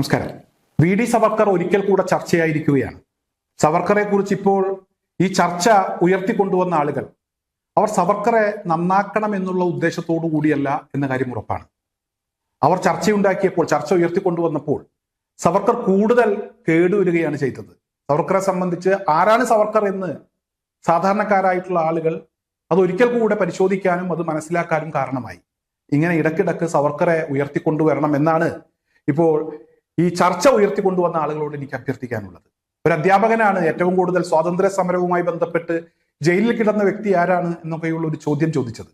നമസ്കാരം. V D Savarkar ഒരിക്കൽ കൂടെ ചർച്ചയായിരിക്കുകയാണ്. സവർക്കറെ കുറിച്ച് ഇപ്പോൾ ഈ ചർച്ച ഉയർത്തിക്കൊണ്ടുവന്ന ആളുകൾ അവർ സവർക്കറെ നന്നാക്കണം എന്നുള്ള ഉദ്ദേശത്തോടു കൂടിയല്ല എന്ന കാര്യം ഉറപ്പാണ്. അവർ ചർച്ചയുണ്ടാക്കിയപ്പോൾ, ചർച്ച ഉയർത്തിക്കൊണ്ടുവന്നപ്പോൾ സവർക്കർ കൂടുതൽ കേടുവരികയാണ് ചെയ്തത്. സവർക്കറെ സംബന്ധിച്ച് ആരാണ് സവർക്കർ എന്ന് സാധാരണക്കാരായിട്ടുള്ള ആളുകൾ അതൊരിക്കൽ കൂടെ പരിശോധിക്കാനും അത് മനസ്സിലാക്കാനും കാരണമായി. ഇങ്ങനെ ഇടയ്ക്കിടയ്ക്ക് സവർക്കറെ ഉയർത്തിക്കൊണ്ടുവരണം എന്നാണ് ഇപ്പോൾ ഈ ചർച്ച ഉയർത്തിക്കൊണ്ടുവന്ന ആളുകളോട് എനിക്ക് അഭ്യർത്ഥിക്കാനുള്ളത്. ഒരു അധ്യാപകനാണ് ഏറ്റവും കൂടുതൽ സ്വാതന്ത്ര്യ സമരവുമായി ബന്ധപ്പെട്ട് ജയിലിൽ കിടന്ന വ്യക്തി ആരാണ് എന്നൊക്കെയുള്ള ഒരു ചോദ്യം ചോദിച്ചത്.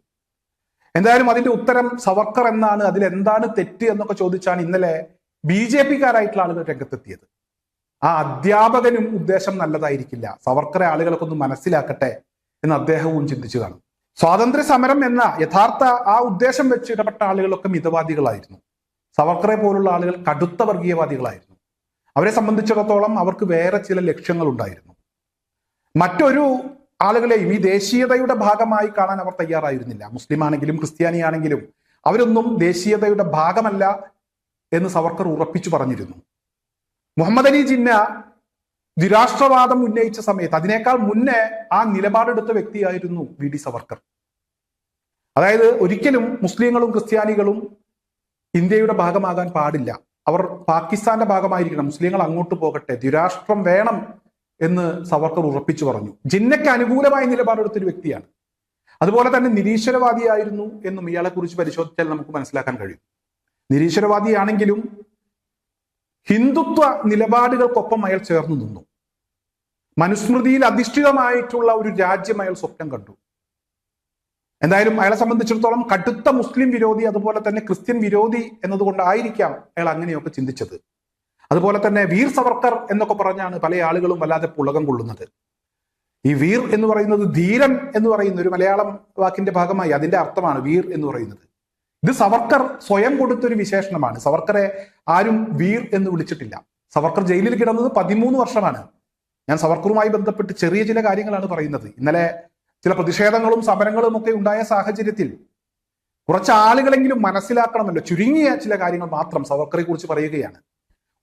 എന്തായാലും അതിന്റെ ഉത്തരം സവർക്കർ എന്നാണ്. അതിൽ എന്താണ് തെറ്റ് എന്നൊക്കെ ചോദിച്ചാണ് ഇന്നലെ BJP-കാരായിട്ടുള്ള ആളുകൾ രംഗത്തെത്തിയത്. ആ അധ്യാപകനും ഉദ്ദേശം നല്ലതായിരിക്കില്ല, സവർക്കറെ ആളുകളൊക്കെ ഒന്ന് മനസ്സിലാക്കട്ടെ എന്ന് അദ്ദേഹവും ചിന്തിച്ചു കാണും. സ്വാതന്ത്ര്യ സമരം എന്ന യഥാർത്ഥ ആ ഉദ്ദേശം വെച്ച് ഇടപെട്ട ആളുകളൊക്കെ മിതവാദികളായിരുന്നു. സവർക്കറെ പോലുള്ള ആളുകൾ കടുത്ത വർഗീയവാദികളായിരുന്നു. അവരെ സംബന്ധിച്ചിടത്തോളം അവർക്ക് വേറെ ചില ലക്ഷ്യങ്ങൾ ഉണ്ടായിരുന്നു. മറ്റൊരു ആളുകളെയും ഈ ദേശീയതയുടെ ഭാഗമായി കാണാൻ അവർ തയ്യാറായിരുന്നില്ല. മുസ്ലിം ആണെങ്കിലും ക്രിസ്ത്യാനി ആണെങ്കിലും അവരൊന്നും ദേശീയതയുടെ ഭാഗമല്ല എന്ന് സവർക്കർ ഉറപ്പിച്ചു പറഞ്ഞിരുന്നു. മുഹമ്മദ് അലി ജിന്ന ദ്വിരാഷ്ട്രവാദം ഉന്നയിച്ച സമയത്ത് അതിനേക്കാൾ മുന്നേ ആ നിലപാടെടുത്ത വ്യക്തിയായിരുന്നു വി ഡി സവർക്കർ. അതായത് ഒരിക്കലും മുസ്ലിങ്ങളും ക്രിസ്ത്യാനികളും ഇന്ത്യയുടെ ഭാഗമാകാൻ പാടില്ല, അവർ പാകിസ്ഥാന്റെ ഭാഗമായിരിക്കണം, മുസ്ലിങ്ങൾ അങ്ങോട്ട് പോകട്ടെ, ദ്വിരാഷ്ട്രം വേണം എന്ന് സവർക്കർ ഉറപ്പിച്ചു പറഞ്ഞു. ജിന്നയ്ക്ക് അനുകൂലമായ നിലപാടെടുത്തൊരു വ്യക്തിയാണ്. അതുപോലെ തന്നെ നിരീശ്വരവാദിയായിരുന്നു എന്നും ഇയാളെ കുറിച്ച് പരിശോധിച്ചാൽ നമുക്ക് മനസ്സിലാക്കാൻ കഴിയും. നിരീശ്വരവാദിയാണെങ്കിലും ഹിന്ദുത്വ നിലപാടുകൾക്കൊപ്പം അയാൾ ചേർന്നു നിന്നു. മനുസ്മൃതിയിൽ അധിഷ്ഠിതമായിട്ടുള്ള ഒരു രാജ്യം അയാൾ സ്വപ്നം കണ്ടു. എന്തായാലും അയാളെ സംബന്ധിച്ചിടത്തോളം കടുത്ത മുസ്ലിം വിരോധി, അതുപോലെ തന്നെ ക്രിസ്ത്യൻ വിരോധി എന്നതുകൊണ്ടായിരിക്കാം അയാൾ അങ്ങനെയൊക്കെ ചിന്തിച്ചത്. അതുപോലെ തന്നെ വീർ സവർക്കർ എന്നൊക്കെ പറഞ്ഞാണ് പല ആളുകളും വല്ലാതെ പുളകം കൊള്ളുന്നത്. ഈ വീർ എന്ന് പറയുന്നത് ധീരൻ എന്ന് പറയുന്ന ഒരു മലയാളം വാക്കിന്റെ ഭാഗമായി അതിന്റെ അർത്ഥമാണ് വീർ എന്ന് പറയുന്നത്. ഇത് സവർക്കർ സ്വയം കൊടുത്തൊരു വിശേഷണമാണ്. സവർക്കറെ ആരും വീർ എന്ന് വിളിച്ചിട്ടില്ല. സവർക്കർ ജയിലിൽ കിടന്നത് 13 വർഷമാണ്. ഞാൻ സവർക്കറുമായി ബന്ധപ്പെട്ട് ചെറിയ ചില കാര്യങ്ങളാണ് പറയുന്നത്. ഇന്നലെ ചില പ്രതിഷേധങ്ങളും സമരങ്ങളും ഒക്കെ ഉണ്ടായ സാഹചര്യത്തിൽ കുറച്ച് ആളുകളെങ്കിലും മനസ്സിലാക്കണമല്ലോ. ചുരുങ്ങിയ ചില കാര്യങ്ങൾ മാത്രം സവർക്കറെ കുറിച്ച് പറയുകയാണ്.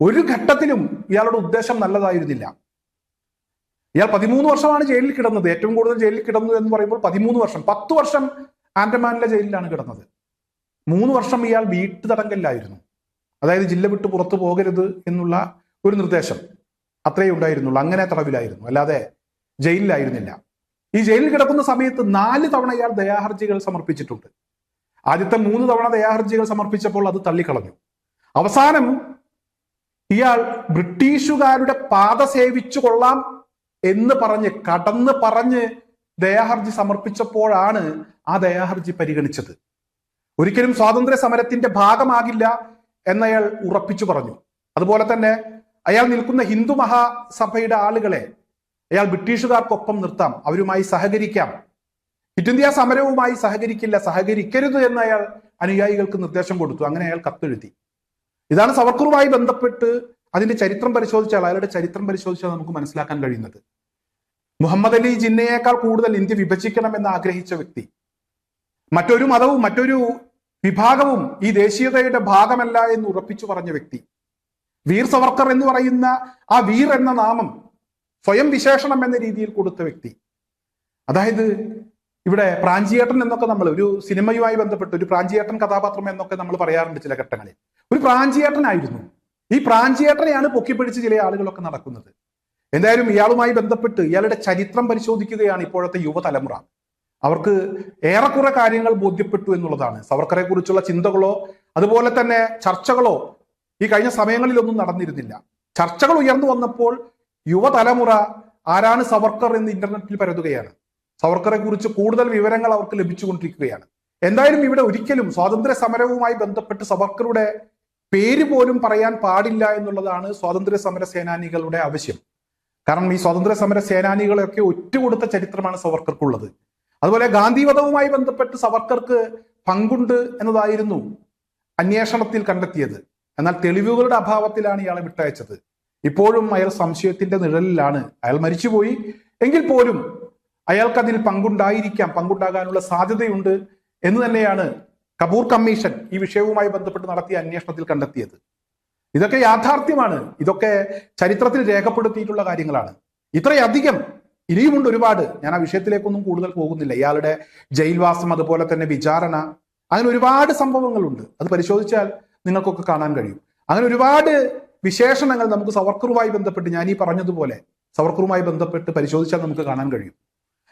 ഒരു ഘട്ടത്തിലും ഇയാളുടെ ഉദ്ദേശം നല്ലതായിരുന്നില്ല. ഇയാൾ 13 വർഷമാണ് ജയിലിൽ കിടന്നത്. ഏറ്റവും കൂടുതൽ ജയിലിൽ കിടന്നു എന്ന് പറയുമ്പോൾ 13 വർഷം. 10 വർഷം ആൻഡമാനിലെ ജയിലിലാണ് കിടന്നത്. 3 വർഷം ഇയാൾ വീട്ടു തടങ്കലിലായിരുന്നു. അതായത് ജില്ല വിട്ട് പുറത്തു പോകരുത് എന്നുള്ള ഒരു നിർദ്ദേശം അത്രയേ ഉണ്ടായിരുന്നുള്ളൂ. അങ്ങനെ തടവിലായിരുന്നു, അല്ലാതെ ജയിലിലായിരുന്നില്ല. ഈ ജയിലിൽ കിടക്കുന്ന സമയത്ത് 4 തവണ ഇയാൾ ദയാഹർജികൾ സമർപ്പിച്ചിട്ടുണ്ട്. ആദ്യത്തെ 3 തവണ ദയാഹർജികൾ സമർപ്പിച്ചപ്പോൾ അത് തള്ളിക്കളഞ്ഞു. അവസാനം ഇയാൾ ബ്രിട്ടീഷുകാരുടെ പാത സേവിച്ചു കൊള്ളാം എന്ന് പറഞ്ഞ് ദയാഹർജി സമർപ്പിച്ചപ്പോഴാണ് ആ ദയാഹർജി പരിഗണിച്ചത്. ഒരിക്കലും സ്വാതന്ത്ര്യ സമരത്തിന്റെ ഭാഗമാകില്ല എന്നയാൾ ഉറപ്പിച്ചു പറഞ്ഞു. അതുപോലെ തന്നെ അയാൾ നിൽക്കുന്ന ഹിന്ദു മഹാസഭയുടെ ആളുകളെ അയാൾ ബ്രിട്ടീഷുകാർക്കൊപ്പം നിർത്താം, അവരുമായി സഹകരിക്കാം, ക്വിറ്റ് ഇന്ത്യ സമരവുമായി സഹകരിക്കരുത് എന്ന് അയാൾ അനുയായികൾക്ക് നിർദ്ദേശം കൊടുത്തു. അങ്ങനെ അയാൾ കത്തെഴുതി. ഇതാണ് സവർക്കറുമായി ബന്ധപ്പെട്ട് അതിന്റെ ചരിത്രം പരിശോധിച്ചാൽ, അയാളുടെ ചരിത്രം പരിശോധിച്ചാൽ നമുക്ക് മനസ്സിലാക്കാൻ കഴിയുന്നത്. മുഹമ്മദ് അലി ജിന്നയേക്കാൾ കൂടുതൽ ഇന്ത്യ വിഭജിക്കണമെന്ന് ആഗ്രഹിച്ച വ്യക്തി, മറ്റൊരു മതവും മറ്റൊരു വിഭാഗവും ഈ ദേശീയതയുടെ ഭാഗമല്ല എന്ന് ഉറപ്പിച്ചു പറഞ്ഞ വ്യക്തി, വീർ സവർക്കർ എന്ന് പറയുന്ന ആ വീർ എന്ന നാമം സ്വയം വിശേഷണം എന്ന രീതിയിൽ കൊടുത്ത വ്യക്തി. അതായത് ഇവിടെ പ്രാഞ്ചിയേട്ടൻ എന്നൊക്കെ നമ്മൾ ഒരു സിനിമയുമായി ബന്ധപ്പെട്ട് ഒരു പ്രാഞ്ചിയേട്ടൻ കഥാപാത്രം എന്നൊക്കെ നമ്മൾ പറയാറുണ്ട് ചില ഘട്ടങ്ങളിൽ. ഒരു പ്രാഞ്ചിയേട്ടനായിരുന്നു. ഈ പ്രാഞ്ചിയേട്ടനെയാണ് പൊക്കിപ്പിടിച്ച് ചില ആളുകളൊക്കെ നടക്കുന്നത്. എന്തായാലും ഇയാളുമായി ബന്ധപ്പെട്ട് ഇയാളുടെ ചരിത്രം പരിശോധിക്കുകയാണ് ഇപ്പോഴത്തെ യുവതലമുറ. അവർക്ക് ഏറെക്കുറെ കാര്യങ്ങൾ ബോധ്യപ്പെട്ടു എന്നുള്ളതാണ്. സവർക്കറെ കുറിച്ചുള്ള ചിന്തകളോ അതുപോലെ തന്നെ ചർച്ചകളോ ഈ കഴിഞ്ഞ സമയങ്ങളിലൊന്നും നടന്നിരുന്നില്ല. ചർച്ചകൾ ഉയർന്നു വന്നപ്പോൾ യുവതലമുറ ആരാണ് സവർക്കർ എന്ന് ഇന്റർനെറ്റിൽ പരതുകയാണ്. സവർക്കറെ കുറിച്ച് കൂടുതൽ വിവരങ്ങൾ അവർക്ക് ലഭിച്ചുകൊണ്ടിരിക്കുകയാണ്. എന്തായാലും ഇവിടെ ഒരിക്കലും സ്വാതന്ത്ര്യ സമരവുമായി ബന്ധപ്പെട്ട് സവർക്കറുടെ പേര് പോലും പറയാൻ പാടില്ല എന്നുള്ളതാണ് സ്വാതന്ത്ര്യ സമര സേനാനികളുടെ ആവശ്യം. കാരണം ഈ സ്വാതന്ത്ര്യ സമര സേനാനികളെയൊക്കെ ഒറ്റുകൊടുത്ത ചരിത്രമാണ് സവർക്കർക്കുള്ളത്. അതുപോലെ ഗാന്ധിവധവുമായി ബന്ധപ്പെട്ട് സവർക്കർക്ക് പങ്കുണ്ട് എന്നതായിരുന്നു അന്വേഷണത്തിൽ കണ്ടെത്തിയത്. എന്നാൽ തെളിവുകളുടെ അഭാവത്തിലാണ് ഇയാളെ വിട്ടയച്ചത്. ഇപ്പോഴും അയാൾ സംശയത്തിന്റെ നിഴലിലാണ്. അയാൾ മരിച്ചുപോയി എങ്കിൽ പോലും അയാൾക്കതിൽ പങ്കുണ്ടാകാനുള്ള സാധ്യതയുണ്ട് എന്ന് തന്നെയാണ് കപൂർ കമ്മീഷൻ ഈ വിഷയവുമായി ബന്ധപ്പെട്ട് നടത്തിയ അന്വേഷണത്തിൽ കണ്ടെത്തിയത്. ഇതൊക്കെ യാഥാർത്ഥ്യമാണ്. ഇതൊക്കെ ചരിത്രത്തിൽ രേഖപ്പെടുത്തിയിട്ടുള്ള കാര്യങ്ങളാണ്. ഇത്രയധികം ഇനിയുമുണ്ട് ഒരുപാട്. ഞാൻ ആ വിഷയത്തിലേക്കൊന്നും കൂടുതൽ പോകുന്നില്ല. ഇയാളുടെ ജയിൽവാസം, അതുപോലെ തന്നെ വിചാരണ, അങ്ങനെ ഒരുപാട് സംഭവങ്ങളുണ്ട്. അത് പരിശോധിച്ചാൽ നിങ്ങൾക്കൊക്കെ കാണാൻ കഴിയും. അങ്ങനെ ഒരുപാട് വിശേഷണങ്ങൾ നമുക്ക് സവർക്കറുമായി ബന്ധപ്പെട്ട്, ഞാൻ ഈ പറഞ്ഞതുപോലെ സവർക്കറുമായി ബന്ധപ്പെട്ട് പരിശോധിച്ചാൽ നമുക്ക് കാണാൻ കഴിയും.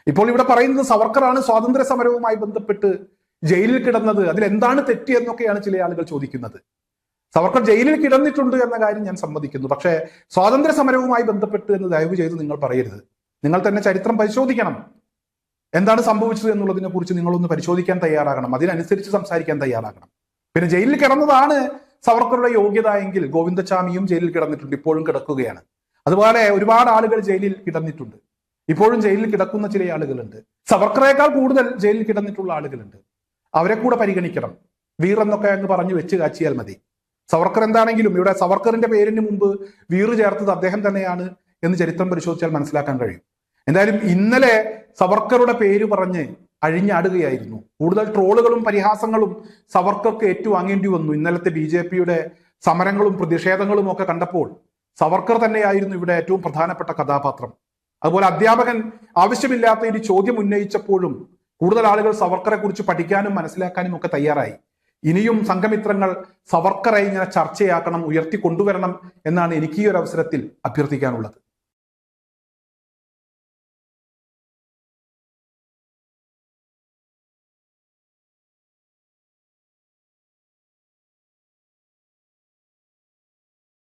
ഇപ്പോൾ ഇവിടെ പറയുന്നത് സവർക്കറാണ് സ്വാതന്ത്ര്യ സമരവുമായി ബന്ധപ്പെട്ട് ജയിലിൽ കിടന്നത്, അതിലെന്താണ് തെറ്റ് എന്നൊക്കെയാണ് ചില ആളുകൾ ചോദിക്കുന്നത്. സവർക്കർ ജയിലിൽ കിടന്നിട്ടുണ്ട് എന്ന കാര്യം ഞാൻ സമ്മതിക്കുന്നു. പക്ഷേ സ്വാതന്ത്ര്യ സമരവുമായി ബന്ധപ്പെട്ട് എന്ന് ദയവ് ചെയ്ത് നിങ്ങൾ പറയരുത്. നിങ്ങൾ തന്നെ ചരിത്രം പരിശോധിക്കണം. എന്താണ് സംഭവിച്ചത് എന്നുള്ളതിനെ കുറിച്ച് നിങ്ങളൊന്ന് പരിശോധിക്കാൻ തയ്യാറാകണം. അതിനനുസരിച്ച് സംസാരിക്കാൻ തയ്യാറാകണം. പിന്നെ ജയിലിൽ കിടന്നതാണ് സവർക്കറുടെ യോഗ്യത എങ്കിൽ ഗോവിന്ദചാമിയും ജയിലിൽ കിടന്നിട്ടുണ്ട്, ഇപ്പോഴും കിടക്കുകയാണ്. അതുപോലെ ഒരുപാട് ആളുകൾ ജയിലിൽ കിടന്നിട്ടുണ്ട്, ഇപ്പോഴും ജയിലിൽ കിടക്കുന്ന ചില ആളുകളുണ്ട്. സവർക്കറേക്കാൾ കൂടുതൽ ജയിലിൽ കിടന്നിട്ടുള്ള ആളുകളുണ്ട്. അവരെ കൂടെ പരിഗണിക്കണം. വീർ എന്നൊക്കെ അങ്ങ് പറഞ്ഞു വെച്ച് കാച്ചിയാൽ മതി. സവർക്കർ എന്താണെങ്കിലും ഇവിടെ സവർക്കറിന്റെ പേരിന് മുമ്പ് വീർ ചേർത്തത് അദ്ദേഹം തന്നെയാണ് എന്ന് ചരിത്രം പരിശോധിച്ചാൽ മനസ്സിലാക്കാൻ കഴിയും. എന്തായാലും ഇന്നലെ സവർക്കറുടെ പേര് പറഞ്ഞ് അഴിഞ്ഞാടുകയായിരുന്നു. കൂടുതൽ ട്രോളുകളും പരിഹാസങ്ങളും സവർക്കർക്ക് ഏറ്റുവാങ്ങേണ്ടി വന്നു. ഇന്നലത്തെ BJP-യുടെ സമരങ്ങളും പ്രതിഷേധങ്ങളും ഒക്കെ കണ്ടപ്പോൾ സവർക്കർ തന്നെയായിരുന്നു ഇവിടെ ഏറ്റവും പ്രധാനപ്പെട്ട കഥാപാത്രം. അതുപോലെ അധ്യാപകൻ ആവശ്യമില്ലാത്ത ഒരു ചോദ്യം ഉന്നയിച്ചപ്പോഴും കൂടുതൽ ആളുകൾ സവർക്കറെ കുറിച്ച് പഠിക്കാനും മനസ്സിലാക്കാനും ഒക്കെ തയ്യാറായി. ഇനിയും സംഘമിത്രങ്ങൾ സവർക്കറെ ഇങ്ങനെ ചർച്ചയാക്കണം, ഉയർത്തിക്കൊണ്ടുവരണം എന്നാണ് എനിക്ക് ഈ ഒരു അവസരത്തിൽ അഭ്യർത്ഥിക്കാനുള്ളത്.